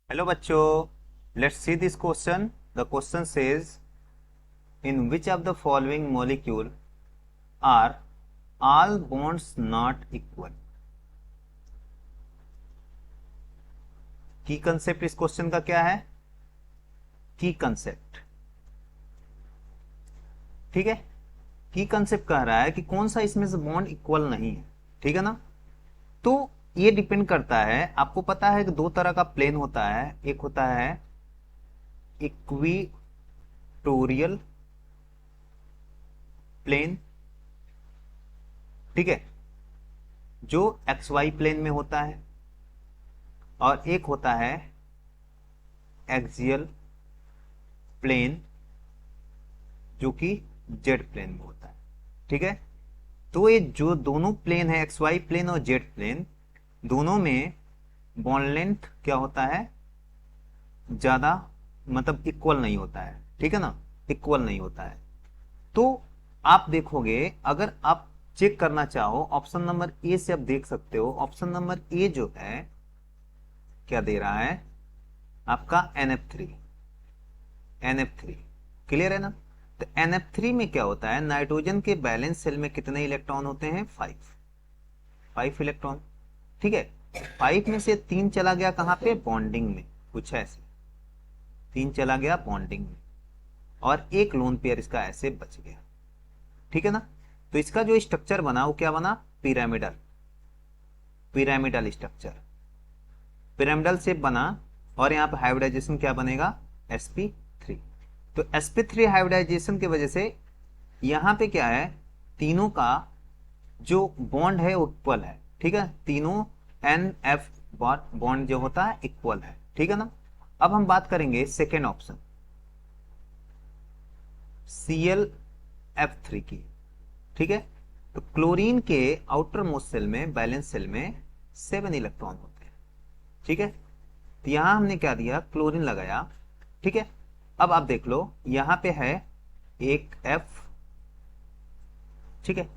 Hello बच्चों, let's see this question. The question says, in which of the following molecule are all bonds not equal? की concept इस question का क्या है? की कंसेप्ट, ठीक है। की कंसेप्ट कह रहा है कि कौन सा इसमें से बॉन्ड इक्वल नहीं है, ठीक है ना। तो ये डिपेंड करता है, आपको पता है कि दो तरह का प्लेन होता है। एक होता है इक्विटोरियल प्लेन, ठीक है, जो एक्स वाई प्लेन में होता है, और एक होता है एक्सियल प्लेन, जो कि जेड प्लेन में होता है, ठीक है। तो ये जो दोनों प्लेन है, एक्स वाई प्लेन और जेड प्लेन, दोनों में बॉन्ड लेंथ क्या होता है? ज्यादा, मतलब इक्वल नहीं होता है, ठीक है ना, इक्वल नहीं होता है। तो आप देखोगे, अगर आप चेक करना चाहो, ऑप्शन नंबर ए से आप देख सकते हो। ऑप्शन नंबर ए जो है क्या दे रहा है आपका? NF3। NF3 क्लियर है ना। तो NF3 में क्या होता है, नाइट्रोजन के बैलेंस सेल में कितने इलेक्ट्रॉन होते हैं? 5 इलेक्ट्रॉन, ठीक है। 5 में से 3 चला गया कहां पे? बॉन्डिंग में, कुछ ऐसे 3 चला गया बॉन्डिंग में, और एक लोन पेयर इसका ऐसे बच गया, ठीक है ना। तो इसका जो स्ट्रक्चर बना वो क्या बना? Pyramidal, pyramidal structure, pyramidal shape बना। और यहाँ पे हाइब्रिडाइजेशन क्या बनेगा? sp3। तो sp3 हाइब्रिडाइजेशन की वजह से यहाँ पे क्या है, तीनों का जो बॉन्ड है वो इक्वल है, ठीक है। तीनों NF बॉन्ड जो होता है इक्वल है, ठीक है ना। अब हम बात करेंगे सेकेंड ऑप्शन, ClF3 की, ठीक है। तो क्लोरीन के आउटर मोस्ट सेल में, बैलेंस सेल में 7 इलेक्ट्रॉन होते हैं, ठीक है। तो यहां हमने क्या दिया? क्लोरीन लगाया, ठीक है। अब आप देख लो, यहां पे है एक F, ठीक है।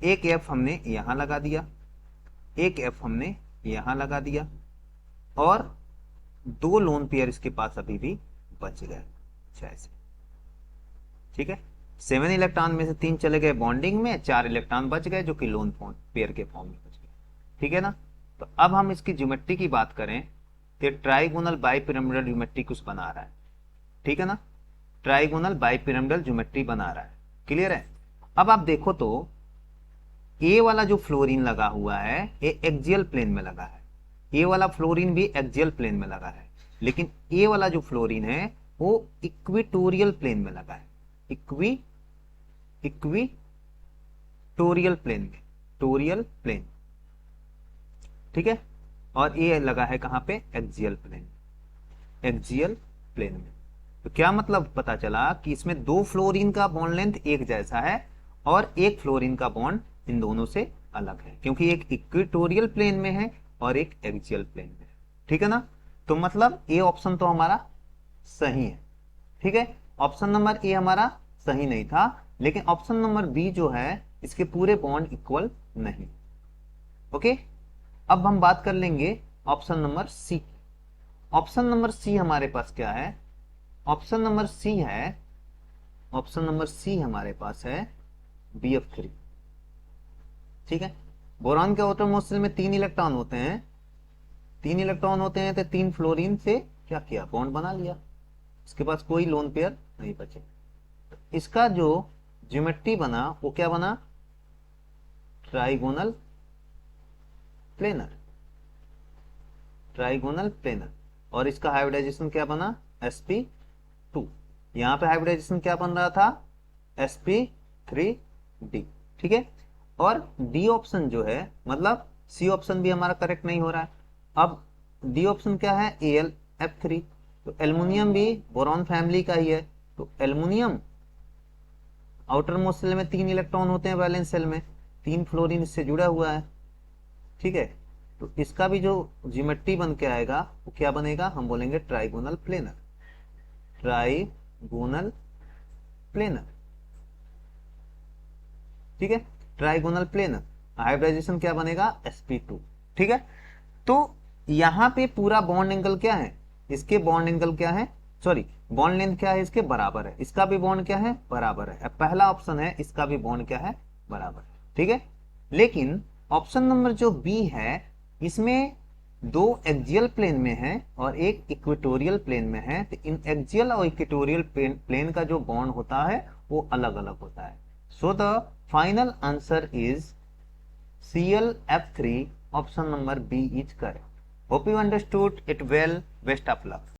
एक F हमने यहां लगा दिया, एक F हमने यहां लगा दिया, और दो लोन पेयर इसके पास अभी भी बच गए, ऐसे, ठीक है। 7 इलेक्ट्रॉन में से 3 चले गए बॉन्डिंग में, 4 इलेक्ट्रॉन बच गए जो कि लोन पेयर के फॉर्म में बच गए, ठीक है ना। तो अब हम इसकी ज्योमेट्री की बात करें तो ट्राइगोनल बाइपिरामिडल ज्योमेट्री कुछ बना रहा है, ठीक है ना। ट्राइगोनल बाइपिरामिडल ज्योमेट्री बना रहा है, क्लियर है। अब आप देखो तो ए वाला जो फ्लोरीन लगा हुआ है ये एक्सियल प्लेन में लगा है, ए वाला फ्लोरीन भी एक्सियल प्लेन में लगा है, लेकिन ए वाला जो फ्लोरीन है वो इक्विटोरियल प्लेन में लगा है, इक्विटोरियल प्लेन में, टोरियल प्लेन, ठीक है। और ये लगा है कहां पे? एक्सियल प्लेन, एक्सियल प्लेन में। तो क्या मतलब पता चला कि इसमें दो फ्लोरीन का बॉन्ड लेंथ एक जैसा है, और एक फ्लोरीन का बॉन्ड इन दोनों से अलग है, क्योंकि एक इक्वेटोरियल प्लेन में है और एक एक्सियल प्लेन में है, ठीक है ना। तो मतलब ए ऑप्शन तो हमारा सही है, ठीक है। ऑप्शन नंबर ए हमारा सही नहीं था, लेकिन ऑप्शन नंबर बी जो है इसके पूरे बॉन्ड इक्वल नहीं, ओके। अब हम बात कर लेंगे option number C. Option number C हमारे पास क्या है? ऑप्शन नंबर सी है, ऑप्शन नंबर सी हमारे पास है BF3, ठीक है। बोरॉन के आउटर मोस्ट शेल में 3 इलेक्ट्रॉन होते हैं, 3 इलेक्ट्रॉन होते हैं, तो 3 फ्लोरीन से क्या किया? बॉन्ड बना लिया, इसके पास कोई लोन पेयर नहीं बचे। तो इसका जो ज्योमेट्री बना वो क्या बना? Trigonal planar, trigonal planar. और इसका हाइब्रिडाइजेशन क्या बना? sp2। यहां पे हाइब्रिडाइजेशन क्या बन रहा था? sp3d, ठीक है। और डी ऑप्शन जो है, मतलब सी ऑप्शन भी हमारा करेक्ट नहीं हो रहा है। अब डी ऑप्शन क्या है? AlF3। तो एल्युमिनियम भी बोरॉन फैमिली का ही है, तो एल्युमिनियम आउटर मोस्ट सेल में 3 इलेक्ट्रॉन होते हैं, वैलेंस सेल में 3 फ्लोरीन इससे जुड़ा हुआ है, ठीक है। तो इसका भी जो ज्योमेट्री बन के आएगा वो क्या बनेगा? हम बोलेंगे ट्राइगोनल प्लेनर, ट्राइगोनल प्लेनर, ठीक है। ट्राइगोनल प्लेनर, हाइब्रिडाइजेशन क्या बनेगा? sp2, ठीक है। तो यहाँ पे पूरा बॉन्ड एंगल क्या है, इसके बॉन्ड एंगल क्या है, सॉरी बॉन्ड लेंथ क्या है, इसके बराबर है, इसका भी बॉन्ड क्या है, बराबर है। पहला ऑप्शन है इसका भी बॉन्ड क्या है, बराबर है, ठीक है। लेकिन ऑप्शन नंबर जो बी है, इसमें दो एक्सियल प्लेन में है और एक इक्वेटोरियल प्लेन में है, तो इन एक्सियल और इक्वेटोरियल प्लेन का जो बॉन्ड होता है वो अलग अलग होता है। So the final answer is ClF3, option number B is correct. Hope you understood it well. Best of luck.